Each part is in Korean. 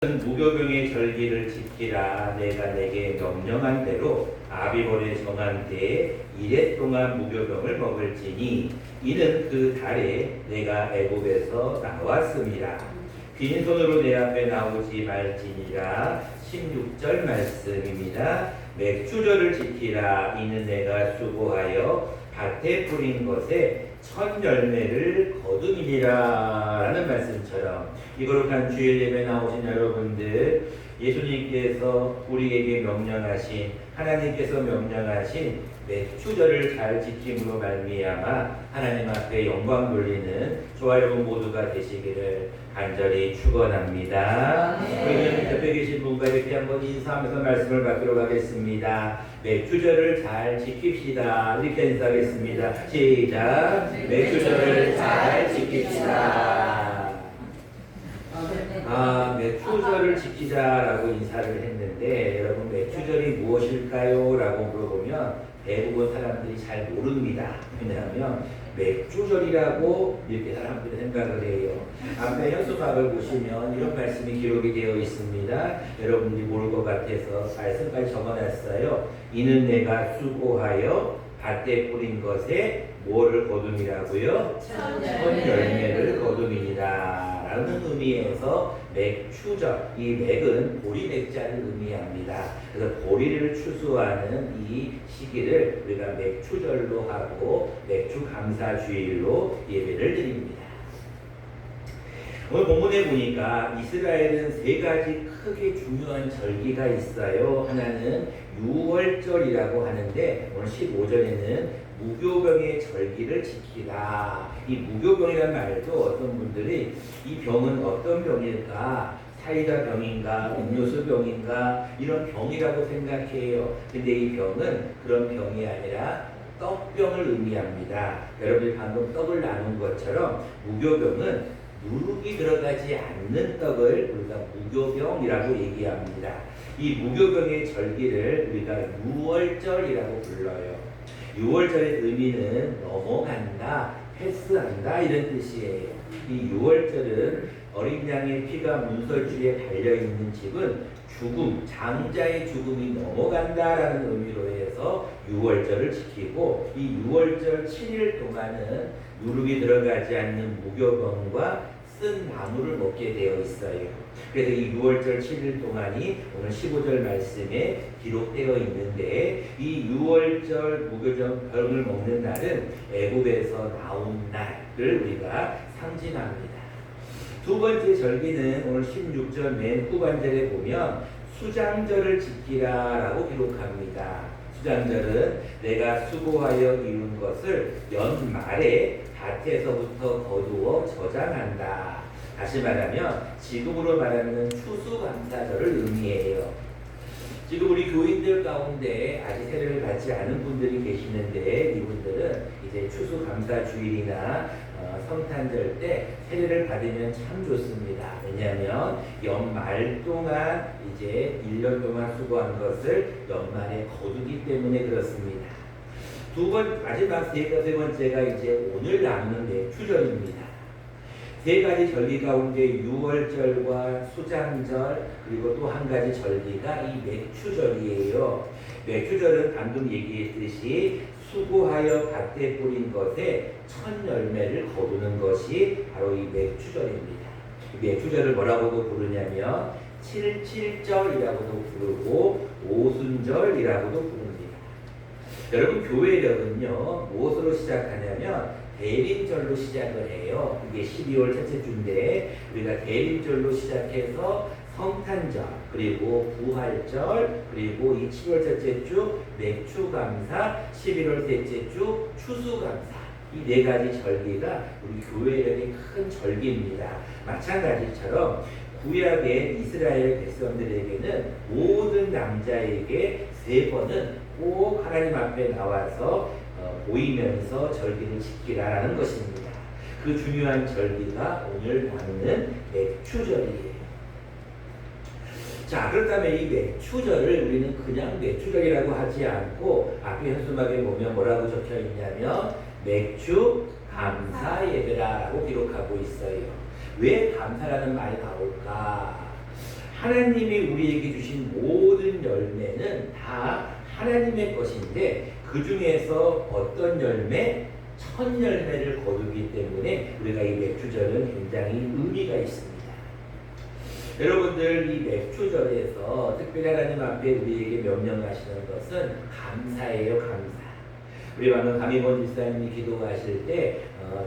무교병의 절기를 지키라. 내가 내게 명령한 대로 아비벌에 정한 때에 이래 동안 무교병을 먹을지니 이는 그 달에 내가 애굽에서 나왔습니다. 빈손으로 내 앞에 나오지 말지니라. 16절 말씀입니다. 맥주절을 지키라. 이는 내가 수고하여 밭에 뿌린 것에 첫 열매를 거두리라 라는 말씀처럼 이 거룩한 주일 예배 나오신 여러분들, 예수님께서 우리에게 명령하신, 하나님께서 명령하신 맥주절을 잘 지킴으로 말미암아 하나님 앞에 영광 돌리는 저와 여러분 모두가 되시기를 간절히 축원합니다. 그러면 옆에 계신 분과 이렇게 한번 인사하면서 말씀을 받도록 하겠습니다. 맥주절을 잘 지킵시다. 이렇게 인사하겠습니다. 시작. 맥주절을 잘 지킵시다. 맥주절을 지키자라고 인사를 했는데 여러분 맥주절이 무엇일까요? 라고 물어보면 대부분 사람들이 잘 모릅니다. 왜냐하면 맥주절이라고 이렇게 사람들이 생각을 해요. 앞에 현수막을 보시면 이런 말씀이 기록이 되어 있습니다. 여러분들이 모를 것 같아서 말씀까지 적어놨어요. 이는 내가 수고하여 밭에 뿌린 것에 뭐를 거둠이라고요? 첫 열매를 거둠이니라 라는 의미에서 맥추절, 이 맥은 보리 맥자를 의미합니다. 그래서 보리를 추수하는 이 시기를 우리가 맥추절로 하고 맥주 감사주일로 예배를 드립니다. 오늘 본문에 보니까 이스라엘은 세 가지 크게 중요한 절기가 있어요. 하나는 유월절이라고 하는데 오늘 15절에는 무교병의 절기를 지키라. 이 무교병이라는 말도 어떤 분들이 이 병은 어떤 병일까? 사이다 병인가? 음료수 병인가? 이런 병이라고 생각해요. 근데 이 병은 그런 병이 아니라 떡병을 의미합니다. 여러분이 방금 떡을 나눈 것처럼 무교병은 누룩이 들어가지 않는 떡을 우리가 무교병이라고 얘기합니다. 이 무교병의 절기를 우리가 유월절이라고 불러요. 유월절의 의미는 넘어간다, 패스한다 이런 뜻이에요. 이 유월절은 어린 양의 피가 문설주에 달려있는 집은 죽음, 장자의 죽음이 넘어간다라는 의미로 해서 유월절을 지키고 이 유월절 7일 동안은 누룩이 들어가지 않는 무교병과 쓴 나물을 먹게 되어 있어요. 그래서 이 6월절 7일 동안이 오늘 15절 말씀에 기록되어 있는데 이 6월절 무교병을 먹는 날은 애굽에서 나온 날을 우리가 상징합니다. 두 번째 절기는 오늘 16절 맨 후반절에 보면 수장절을 지키라라고 기록합니다. 수장절은 내가 수고하여 이룬 것을 연말에 밭에서부터 거두어 저장한다. 다시 말하면 지금으로 말하는 추수감사절을 의미해요. 지금 우리 교인들 가운데 아직 세례를 받지 않은 분들이 계시는데 이분들은 이제 추수감사주일이나 성탄절 때 세례를 받으면 참 좋습니다. 왜냐하면 연말 동안 이제 1년 동안 수고한 것을 연말에 거두기 때문에 그렇습니다. 마지막 세 번째가 이제 오늘 나누는 맥주절입니다. 세 가지 절기 가운데 유월절과 수장절 그리고 또 한 가지 절기가 이 맥주절이에요. 맥주절은 방금 얘기했듯이 수고하여 밭에 뿌린 것에 첫 열매를 거두는 것이 바로 이 맥주절입니다. 맥주절을 뭐라고도 부르냐면 77절이라고도 부르고 오순절이라고도 부릅니다. 여러분 교회력은요 무엇으로 시작하냐면 대림절로 시작을 해요. 이게 12월 첫째 주인데 우리가 대림절로 시작해서 성탄절 그리고 부활절 그리고 이 7월 첫째 주 맥주감사 11월 셋째 주 추수감사 이 네 가지 절기가 우리 교회력의 큰 절기입니다. 마찬가지처럼 구약의 이스라엘 백성들에게는 모든 남자에게 세 번은 꼭 하나님 앞에 나와서 보이면서 절기를 지키라라는 것입니다. 그 중요한 절기가 오늘 나누는 맥주절이에요. 자, 그렇다면 이 맥주절을 우리는 그냥 맥주절이라고 하지 않고 앞에 현수막에 보면 뭐라고 적혀 있냐면 맥주 감사 예배라고 기록하고 있어요. 왜 감사라는 말이 나올까? 하나님이 우리에게 주신 모든 열매는 다 하나님의 것인데 그 중에서 어떤 열매? 첫 열매를 거두기 때문에 우리가 이 맥주절은 굉장히 의미가 있습니다. 여러분들 이 맥주절에서 특별히 하나님 앞에 우리에게 명령하시는 것은 감사예요. 감사. 우리 방금 강희원 집사님이 기도하실 때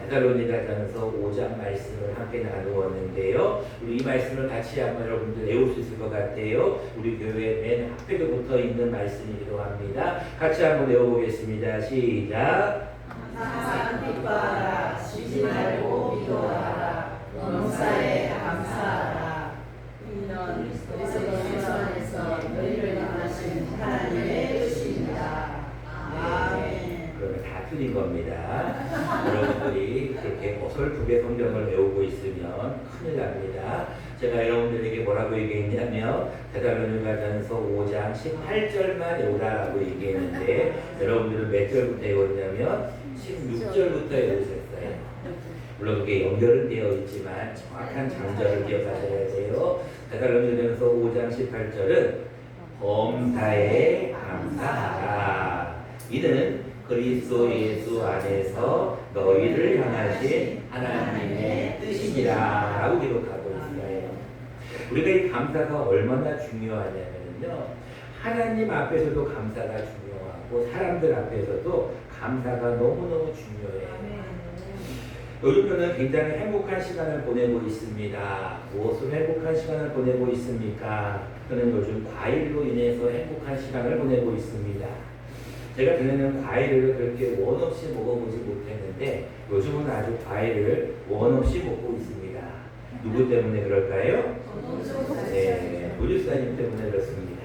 데살로니가전서 5장 말씀을 함께 나누었는데요. 우리 이 말씀을 같이 한번 여러분들 외울 수 있을 것 같아요. 우리 교회 맨 앞에도 붙어 있는 말씀이기도 합니다. 같이 한번 외워보겠습니다. 시작. 항상 기뻐하라. 쉬지 말고 기도하라. 범사에 감사하라. 이는 그리스도 안에서 너희를 만나신 하나님의 뜻입니다. 아멘. 그러면 다 틀린 겁니다. 여러분들이 그렇게 어설프게 성경을 외우고 있으면 큰일 납니다. 제가 여러분들에게 뭐라고 얘기했냐면 데살로니가전서 5장 18절만 외우라라고 얘기했는데 여러분들은 몇 절부터 외웠냐면 16절부터 외우셨어요. 물론 그게 연결은 되어 있지만 정확한 장절을 기억하셔야 돼요. 데살로니가전서 5장 18절은 범사에 감사하라. 이는 그리스도 예수 안에서 너희를 향하신 하나님의 뜻이니라 라고 기록하고 있어요. 우리가 이 감사가 얼마나 중요하냐면요, 하나님 앞에서도 감사가 중요하고 사람들 앞에서도 감사가 너무너무 중요해요. 요즘에는 굉장히 행복한 시간을 보내고 있습니다. 무엇으로 행복한 시간을 보내고 있습니까? 저는 요즘 과일로 인해서 행복한 시간을 보내고 있습니다. 제가 전에는 과일을 그렇게 원 없이 먹어보지 못했는데 요즘은 아주 과일을 원 없이 먹고 있습니다. 누구 때문에 그럴까요? 네, 도지사님 때문에 그렇습니다.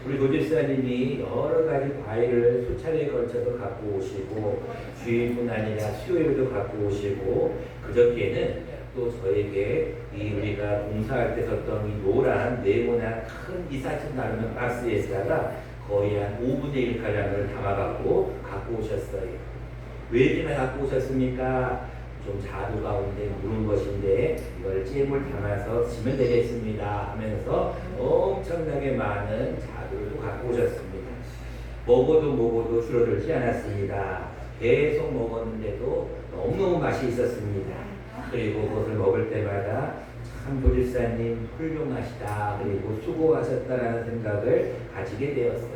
우리 도지사님이 여러 가지 과일을 수차례에 걸쳐서 갖고 오시고 주일뿐 아니라 수요일도 갖고 오시고 그저께는 또 저에게 이 우리가 봉사할 때 썼던 이 노란 네모난 큰 이사집 나르는 박스에다가 거의 한 5분의 1가량을 담아갖고 갖고 오셨어요. 왜 이렇게 갖고 오셨습니까? 좀 자두 가운데 무른 것인데 이걸 잼을 담아서 지면 되겠습니다 하면서 엄청나게 많은 자두를 갖고 오셨습니다. 먹어도 줄어들지 않았습니다. 계속 먹었는데도 너무너무 맛이 있었습니다. 그리고 그것을 먹을 때마다 참 도지사님 훌륭하시다 그리고 수고하셨다라는 생각을 가지게 되었어요.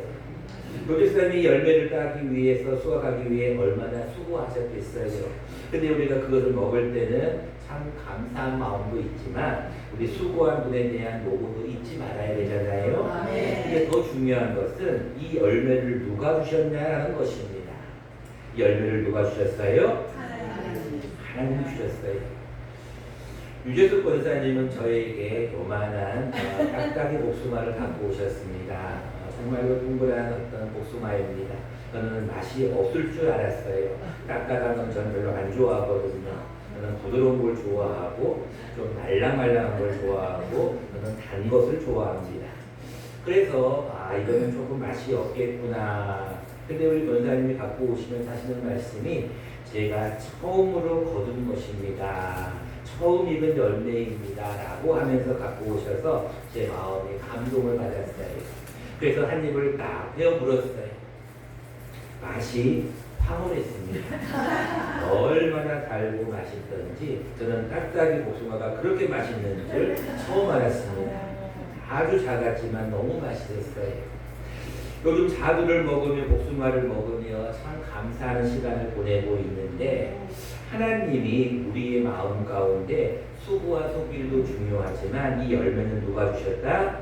도지사님이 열매를 따기 위해서 수확하기 위해 얼마나 수고하셨겠어요. 근데 우리가 그것을 먹을 때는 참 감사한 마음도 있지만 우리 수고한 분에 대한 노고도 잊지 말아야 되잖아요. 근데 더 중요한 것은 이 열매를 누가 주셨냐라는 것입니다. 이 열매를 누가 주셨어요? 하나님 주셨어요. 유재숙 권사님은 저에게 요만한 딱딱이 복숭아를 갖고 오셨습니다. 정말로 동그란 어떤 복숭아입니다. 저는 맛이 없을 줄 알았어요. 딱딱한 건 저는 별로 안 좋아하거든요. 저는 부드러운 걸 좋아하고 좀 말랑말랑한 걸 좋아하고 저는 단 것을 좋아합니다. 그래서 이거는 조금 맛이 없겠구나. 근데 우리 권사님이 갖고 오시면서 하시는 말씀이 제가 처음으로 거둔 것입니다. 처음 익은 열매입니다 라고 하면서 갖고 오셔서 제 마음에 감동을 받았어요. 그래서 한 입을 딱 베어 물었어요. 맛이 황홀했습니다. 얼마나 달고 맛있던지 저는 딱딱이 복숭아가 그렇게 맛있는 줄 처음 알았습니다. 아주 작았지만 너무 맛있었어요. 요즘 자두를 먹으며 복숭아를 먹으며 참 감사하는 시간을 보내고 있는데 하나님이 우리의 마음 가운데 수고와 속일도 중요하지만 이 열매는 누가 주셨다?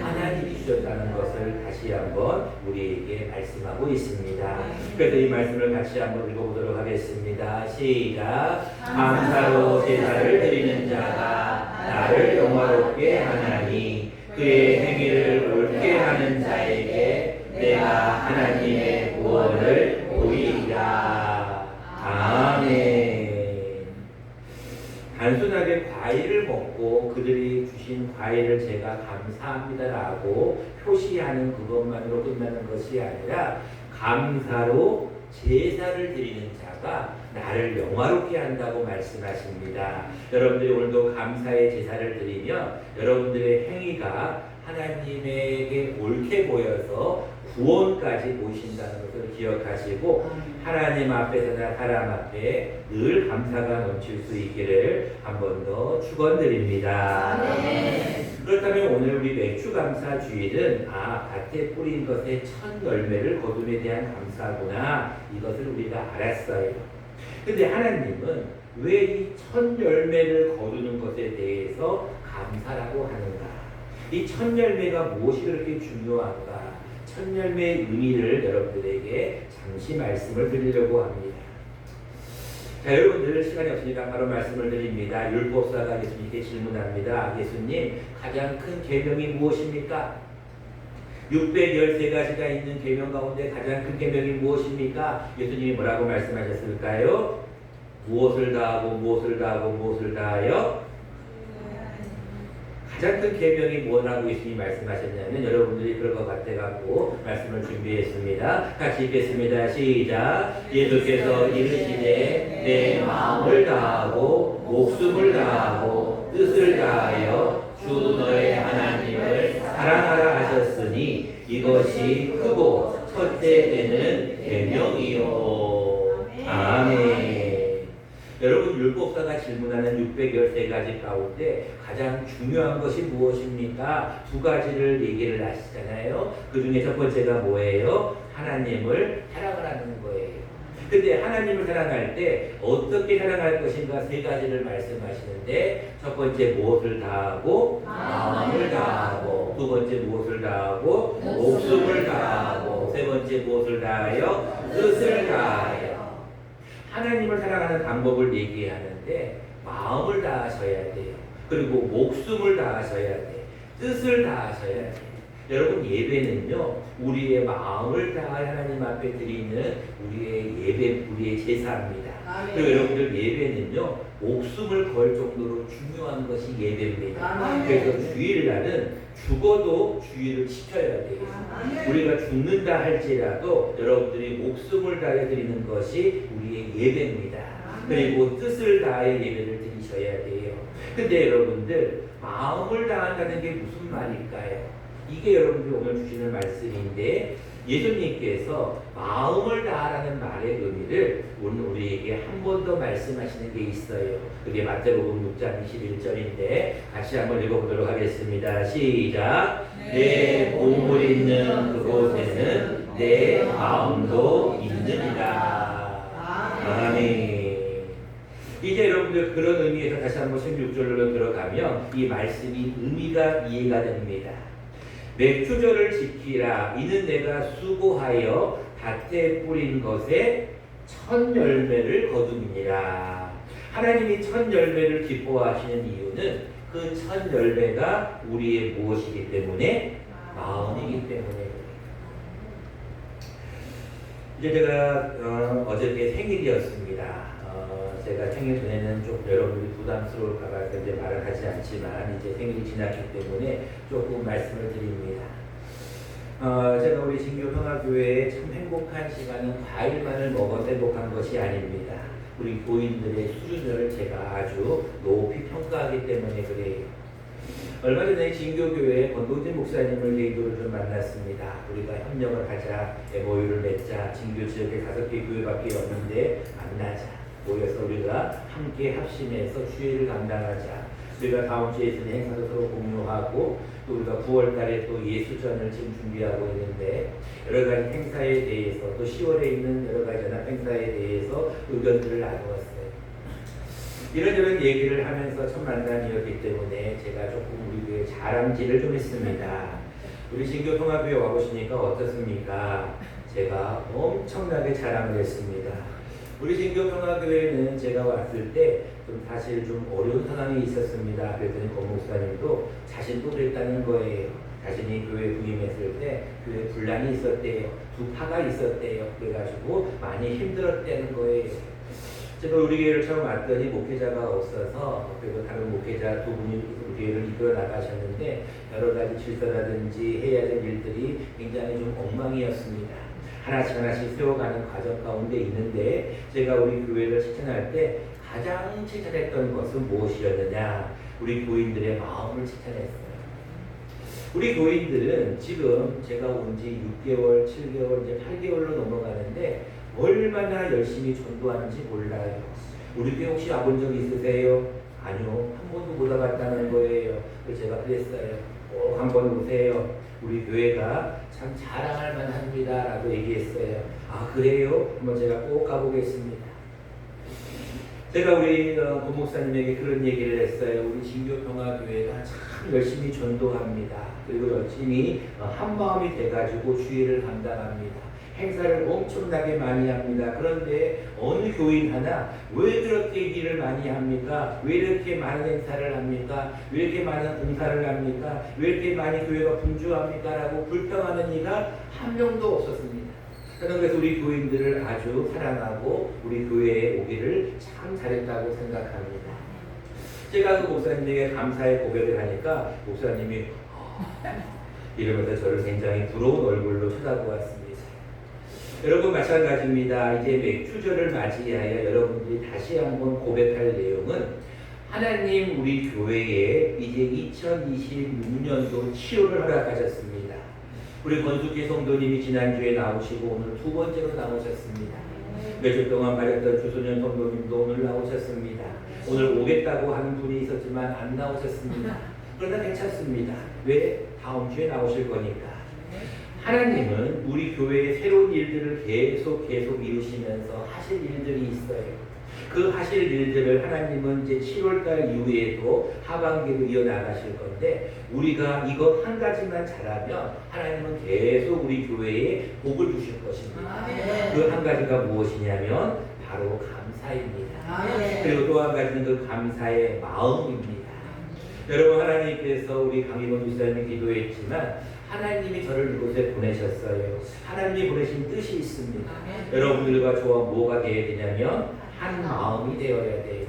하나님이 주셨다는 것을 다시 한번 우리에게 말씀하고 있습니다. 그래서 이 말씀을 같이 한번 읽어보도록 하겠습니다. 시작. 감사로 제사를 드리는 자가 나를 영화롭게 하나니 그의 행위를 옳게 하는 자에게 내가 하나님의 구원을 보이리라. 아멘. 단순하게 과일을 먹고 그들이 주신 과일을 제가 감사합니다라고 표시하는 그것만으로 끝나는 것이 아니라 감사로 제사를 드리는 자가 나를 영화롭게 한다고 말씀하십니다. 여러분들이 오늘도 감사의 제사를 드리며 여러분들의 행위가 하나님에게 옳게 보여서 구원까지 모신다는 것을 기억하시고 하나님 앞에서나 사람 앞에 늘 감사가 넘칠 수 있기를 한 번 더 축원드립니다. 그렇다면 오늘 우리 맥주감사 주일은 밭에 뿌린 것의 첫 열매를 거둠에 대한 감사구나, 이것을 우리가 알았어요. 근데 하나님은 왜 이 첫 열매를 거두는 것에 대해서 감사라고 하는가? 이 첫 열매가 무엇이 그렇게 중요한가? 첫 열매의 의미를 여러분들에게 잠시 말씀을 드리려고 합니다. 자, 여러분들 시간이 없으니까 바로 말씀을 드립니다. 율법사가 예수님께 질문합니다. 예수님, 가장 큰 계명이 무엇입니까? 613가지가 있는 계명 가운데 가장 큰 계명이 무엇입니까? 예수님이 뭐라고 말씀하셨을까요? 무엇을 다하고 무엇을 다하고 무엇을 다하여? 가장 큰 계명이 뭐라고 예수님이 말씀하셨냐면, 여러분들이 그럴 것 같아갖고 말씀을 준비했습니다. 같이 읽겠습니다. 시작. 예수께서 이르시되 내 마음을 다하고 목숨을 다하고 뜻을 다하여 주 너의 하나님을 사랑하라 하셨으니 이것이 크고 첫째 되는 계명이요. 아멘. 여러분, 율법사가 질문하는 613가지 가운데 가장 중요한 것이 무엇입니까? 두 가지를 얘기를 하시잖아요. 그 중에 첫 번째가 뭐예요? 하나님을 사랑하라는 거예요. 근데 하나님을 사랑할 때 어떻게 사랑할 것인가 세 가지를 말씀하시는데, 첫 번째 무엇을 다하고? 마음을 다하고. 두 번째 무엇을 다하고? 목숨을 다하고. 세 번째 무엇을 다하여? 뜻을 다하여. 하나님을 사랑하는 방법을 얘기하는데 마음을 다하셔야 돼요. 그리고 목숨을 다하셔야 돼요. 뜻을 다하셔야 돼요. 여러분, 예배는요, 우리의 마음을 다해 하나님 앞에 드리는 우리의 예배, 우리의 제사입니다. 그리고 여러분들, 예배는요, 목숨을 걸 정도로 중요한 것이 예배입니다. 그래서 주일날은 죽어도 주일을 지켜야 돼요. 우리가 죽는다 할지라도 여러분들이 목숨을 다해 드리는 것이 우리의 예배입니다. 그리고 뜻을 다해 예배를 드리셔야 돼요. 근데 여러분들, 마음을 다한다는 게 무슨 말일까요? 이게 여러분들이 오늘 주시는 말씀인데, 예수님께서 마음을 다하라는 말의 의미를 오늘 우리에게 한 번 더 말씀하시는 게 있어요. 그게 마태복음 6장 21절인데 같이 한번 읽어보도록 하겠습니다. 시작. 내 몸을 있는 그곳에는 내 마음도 있느니라. 아멘. 이제 여러분들, 그런 의미에서 다시 한번 16절로 들어가면 이 말씀이 의미가 이해가 됩니다. 맥주절을 지키라. 이는 내가 수고하여 밭에 뿌린 것에 첫 열매를 거둠이니라. 하나님이 첫 열매를 기뻐하시는 이유는 그 첫 열매가 우리의 무엇이기 때문에? 마음이기 때문에. 이제 제가 어저께 생일이었습니다. 제가 생일 전에는 좀 여러분들이 부담스러울까 봐 이제 말을 하지 않지만, 이제 생일이 지났기 때문에 조금 말씀을 드립니다. 제가 우리 진교평화교회의 참 행복한 시간은 과일만을 먹어서 행복한 것이 아닙니다. 우리 교인들의 수준을 제가 아주 높이 평가하기 때문에 그래요. 얼마 전에 진교교회 권동진 목사님을 계기로 좀 만났습니다. 우리가 협력을 하자, MOU를 맺자, 진교 지역에 5개 교회밖에 없는데 만나자, 모여서 우리가 함께 합심해서 주일을 감당하자. 우리가 다음 주에 있는 행사도 서로 공유하고, 또 우리가 9월 달에 또 예수전을 지금 준비하고 있는데, 여러 가지 행사에 대해서, 또 10월에 있는 여러 가지 연합 행사에 대해서 의견들을 나누었어요. 이런저런 얘기를 하면서 첫 만남이었기 때문에 제가 조금 우리 교회 자랑질을 좀 했습니다. 우리 진교통합교회 와보시니까 어떻습니까? 제가 엄청나게 자랑을 했습니다. 우리 진교평화교회는 제가 왔을 때 좀 사실 좀 어려운 상황이 있었습니다. 그랬더니 권 목사님도 자신도 그랬다는 거예요. 자신이 교회 부임했을 때 교회 분란이 있었대요. 두 파가 있었대요. 그래가지고 많이 힘들었다는 거예요. 제가 우리 교회를 처음 왔더니 목회자가 없어서, 그리고 다른 목회자 두 분이 우리 교회를 이끌어 나가셨는데 여러 가지 질서라든지 해야 될 일들이 굉장히 좀 엉망이었습니다. 하나씩 하나씩 세워가는 과정 가운데 있는데 제가 우리 교회를 칭찬할 때 가장 칭찬했던 것은 무엇이었느냐? 우리 교인들의 마음을 칭찬했어요. 우리 교인들은 지금 제가 온 지 6개월, 7개월, 이제 8개월로 넘어가는데 얼마나 열심히 전도하는지 몰라요. 우리 교회 혹시 와본 적 있으세요? 아니요. 한 번도 못 와봤다는 거예요. 그래서 제가 그랬어요. 꼭 한번 오세요. 우리 교회가 참 자랑할 만합니다. 라고 얘기했어요. 아, 그래요? 한번 제가 꼭 가보겠습니다. 제가 우리 고목사님에게 그런 얘기를 했어요. 우리 진교평화교회가 참 열심히 전도합니다. 그리고 열심히 한마음이 돼가지고 주의를 감당합니다. 행사를 엄청나게 많이 합니다. 그런데 어느 교인 하나 왜 그렇게 일을 많이 합니까? 왜 이렇게 많은 행사를 합니까? 왜 이렇게 많은 봉사를 합니까? 왜 이렇게 많이 교회가 분주합니까? 라고 불평하는 이가 한 명도 없었습니다. 저는 그래서 우리 교인들을 아주 사랑하고 우리 교회에 오기를 참 잘했다고 생각합니다. 제가 그 목사님에게 감사의 고백을 하니까 목사님이 이러면서 저를 굉장히 부러운 얼굴로 쳐다보았습니다. 여러분 마찬가지입니다. 이제 맥주절을 맞이하여 여러분들이 다시 한번 고백할 내용은 하나님 우리 교회에 이제 2026년도 치료를 허락하셨습니다. 우리 권숙희 성도님이 지난주에 나오시고 오늘 두 번째로 나오셨습니다. 몇 주 동안 말했던 주소년 성도님도 오늘 나오셨습니다. 오늘 오겠다고 하는 분이 있었지만 안 나오셨습니다. 그러나 괜찮습니다. 왜? 다음 주에 나오실 거니까. 하나님은 우리 교회의 새로운 일들을 계속 이루시면서 하실 일들이 있어요. 그 하실 일들을 하나님은 이제 7월달 이후에도 하반기로 이어나가실 건데 우리가 이것 한 가지만 잘하면 하나님은 계속 우리 교회에 복을 주실 것입니다. 그 한 가지가 무엇이냐면 바로 감사입니다. 그리고 또 한 가지는 그 감사의 마음입니다. 여러분 하나님께서 우리 강희범 집사님이 기도했지만 하나님이 저를 이곳에 보내셨어요. 하나님이 보내신 뜻이 있습니다. 여러분들과 저와 뭐가 되어야 되냐면 한 마음이 되어야 돼요.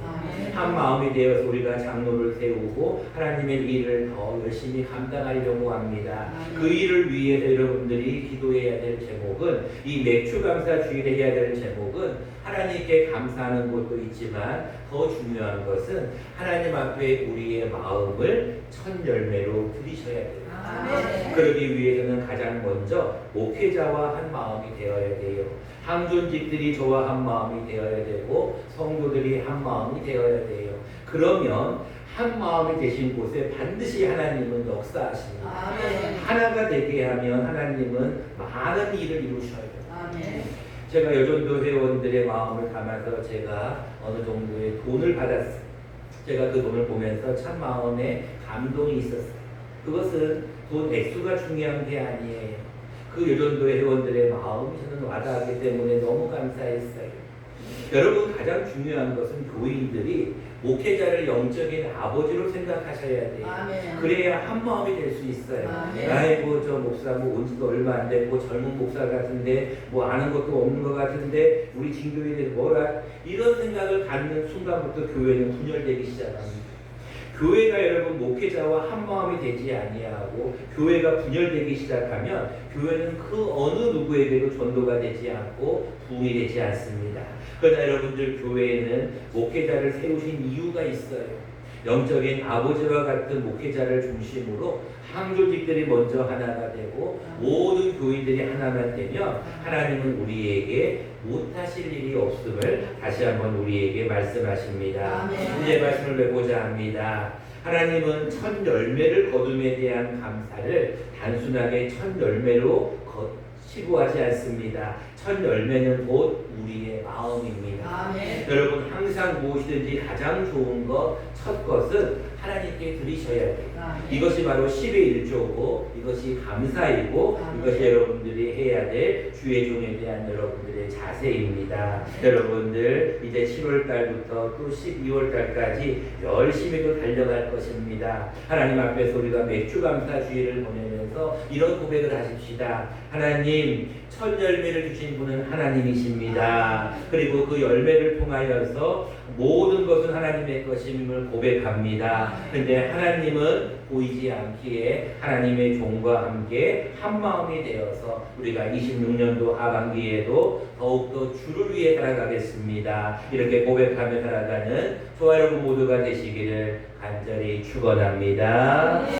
한 마음이 되어서 우리가 장로를 세우고 하나님의 일을 더 열심히 감당하려고 합니다. 그 일을 위해서 여러분들이 기도해야 될 제목은 이 맥주감사 주일에 해야 될 제목은 하나님께 감사하는 것도 있지만 더 중요한 것은 하나님 앞에 우리의 마음을 첫 열매로 드리셔야 돼요. 그러기 위해서는 가장 먼저 목회자와 한 마음이 되어야 돼요. 항존직들이 저와 한 마음이 되어야 되고 성도들이 한 마음이 되어야 돼요. 그러면 한 마음이 되신 곳에 반드시 하나님은 역사하십니다. 하나가 되게 하면 하나님은 많은 일을 이루셔요. 제가 여전도 회원들의 마음을 담아서 제가 어느 정도의 돈을 받았어요. 제가 그 돈을 보면서 참 마음에 감동이 있었어요. 그것은 돈 액수가 중요한 게 아니에요. 그 여전도의 회원들의 마음이 저는 와닿았기 때문에 너무 감사했어요. 여러분 가장 중요한 것은 교인들이 목회자를 영적인 아버지로 생각하셔야 돼요. 그래야 한 마음이 될 수 있어요. 아이고 저 목사 뭐 온 지도 얼마 안 됐고 젊은 목사 같은데 뭐 아는 것도 없는 것 같은데 우리 진교에 대해서 뭐라 이런 생각을 갖는 순간부터 교회는 분열되기 시작합니다. 교회가 여러분 목회자와 한 마음이 되지 아니하고 교회가 분열되기 시작하면 교회는 그 어느 누구에게도 전도가 되지 않고 부흥이 되지 않습니다. 그러나 여러분들 교회에는 목회자를 세우신 이유가 있어요. 영적인 아버지와 같은 목회자를 중심으로 항조직들이 먼저 하나가 되고 모든 교인들이 하나만 되면 하나님은 우리에게 못하실 일이 없음을 다시 한번 우리에게 말씀하십니다. 이제 말씀을 맺고자 합니다. 하나님은 첫 열매를 거둠에 대한 감사를 단순하게 첫 열매로 치부하지 않습니다. 첫 열매는 곧 우리의 마음입니다. 여러분 항상 무엇이든지 가장 좋은 것, 첫 것은 하나님께 드리셔야 돼요. 이것이 바로 10의 1조고 이것이 감사이고 이것이 여러분들이 해야 될 주의 종에 대한 여러분들의 자세입니다. 여러분들 이제 7월 달부터 또 12월 달까지 열심히 또 달려갈 것입니다. 하나님 앞에서 우리가 맥주 감사 주의를 보내면서 이런 고백을 하십시다. 하나님 첫 열매를 주신 분은 하나님이십니다. 그리고 그 열매를 통하여서 모든 것은 하나님의 것임을 고백합니다. 근데 하나님은 보이지 않기에 하나님의 종과 함께 한 마음이 되어서 우리가 26년도 하반기에도 더욱더 주를 위해 살아가겠습니다. 이렇게 고백하며 살아가는 저와 여러분 모두가 되시기를 간절히 축원합니다.